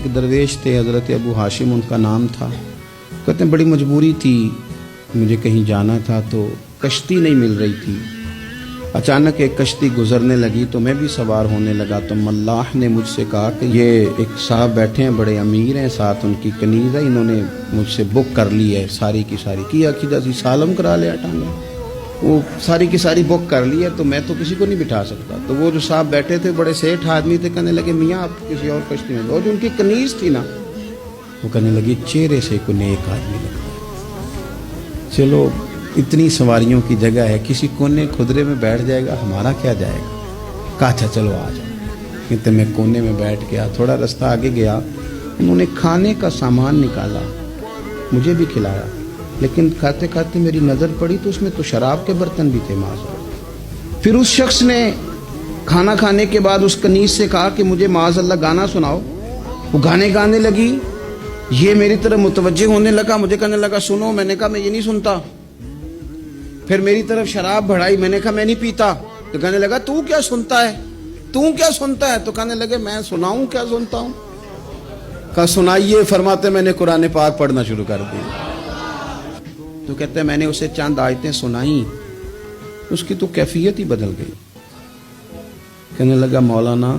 एक दरवेश थे, हज़रत अबू हाशिम उनका नाम था। कहते हैं बड़ी मजबूरी थी, मुझे कहीं जाना था तो कश्ती नहीं मिल रही थी। अचानक एक कश्ती गुजरने लगी तो मैं भी सवार होने लगा तो मल्लाह ने मुझसे कहा कि ये एक साहब बैठे हैं, बड़े अमीर हैं, साथ उनकी कनीज़ है, इन्होंने मुझसे बुक कर ली है सारी की सारी, की अकीदा सी सालम करा लिया टांगे, वो सारी की सारी बुक कर ली है, तो मैं तो किसी को नहीं बिठा सकता। तो वो जो साहब बैठे थे बड़े सेठ आदमी थे, कहने लगे मियाँ आप किसी और कश्ती में, वो जो उनकी कनीज़ थी ना वो कहने लगी चेहरे से कोई नेक आदमी लगता है, चलो इतनी सवारियों की जगह है, किसी कोने खुदरे में बैठ जाएगा, हमारा क्या जाएगा। कहा अच्छा चलो आ जाओ। कहते मैं कोने में बैठ गया, थोड़ा रास्ता आगे गया, उन्होंने खाने का सामान निकाला, मुझे भी खिलाया, लेकिन खाते खाते मेरी नज़र पड़ी तो उसमें तो शराब के बर्तन भी थे माज़अल्लाह। फिर उस शख्स ने खाना खाने के बाद उस कनीज़ से कहा कि मुझे माज़अल्लाह गाना सुनाओ। वो गाने गाने लगी, ये मेरी तरफ मुतवज्जे होने लगा, मुझे कहने लगा सुनो, मैंने कहा मैं ये नहीं सुनता। फिर मेरी तरफ शराब बढ़ाई, मैंने कहा मैं नहीं पीता। तो कहने लगा तू क्या सुनता है, तू क्या सुनता है। तो कहने लगे मैं सुनाऊं क्या सुनता हूं। कहा सुनाइए। फरमाते मैंने कुरान पाक पढ़ना शुरू कर दिया। तो कहते मैंने उसे चंद आयतें सुनाई, उसकी तो कैफियत ही बदल गई। कहने लगा मौलाना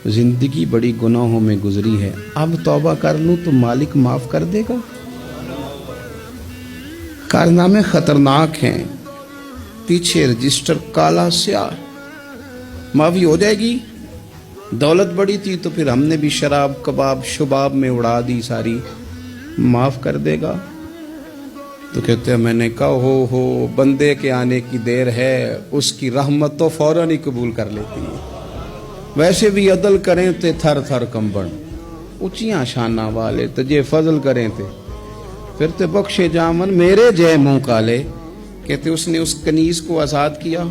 जिंदगी बड़ी गुनाहों में गुजरी है, अब तौबा कर लूं तो मालिक माफ कर देगा। कारनामे खतरनाक हैं, पीछे रजिस्टर काला स्याह, माफी हो जाएगी। दौलत बड़ी थी तो फिर हमने भी शराब कबाब शुबाब में उड़ा दी सारी, माफ कर देगा। तो कहते हैं मैंने कहा हो बंदे के आने की देर है, उसकी रहमत तो फौरन ही कबूल कर लेती है। वैसे भी अदल करें ते थर थर कंबन, ऊंचियां शाना वाले तजे फजल करें थे फिर ते बख्शे जामन मेरे जय मुंह काले। कहते उसने उस कनीज को आज़ाद किया,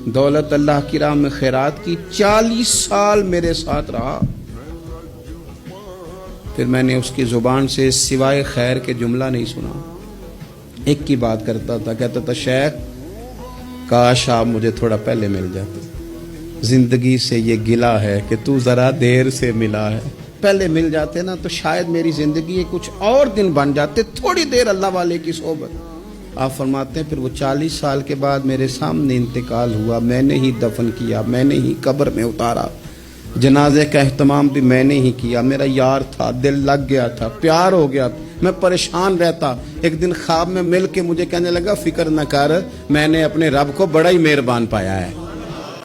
दौलत अल्लाह की राह में खैरात की, 40 साल मेरे साथ रहा। फिर मैंने उसकी जुबान से सिवाय खैर के जुमला नहीं सुना। एक की बात करता था, कहता था शेख काश आप मुझे थोड़ा पहले मिल जाते, जिंदगी से ये गिला है कि तू जरा देर से मिला है। पहले मिल जाते ना तो शायद मेरी जिंदगी कुछ और दिन बन जाते, थोड़ी देर अल्लाह वाले की सोबत। आप फरमाते हैं फिर वो 40 साल के बाद मेरे सामने इंतकाल हुआ, मैंने ही दफन किया, मैंने ही कब्र में उतारा, जनाजे का एहतमाम भी मैंने ही किया। मेरा यार था, दिल लग गया था, प्यार हो गया, मैं परेशान रहता। एक दिन ख्वाब में मिल के मुझे कहने लगा फिक्र न कर, मैंने अपने रब को बड़ा ही मेहरबान पाया है।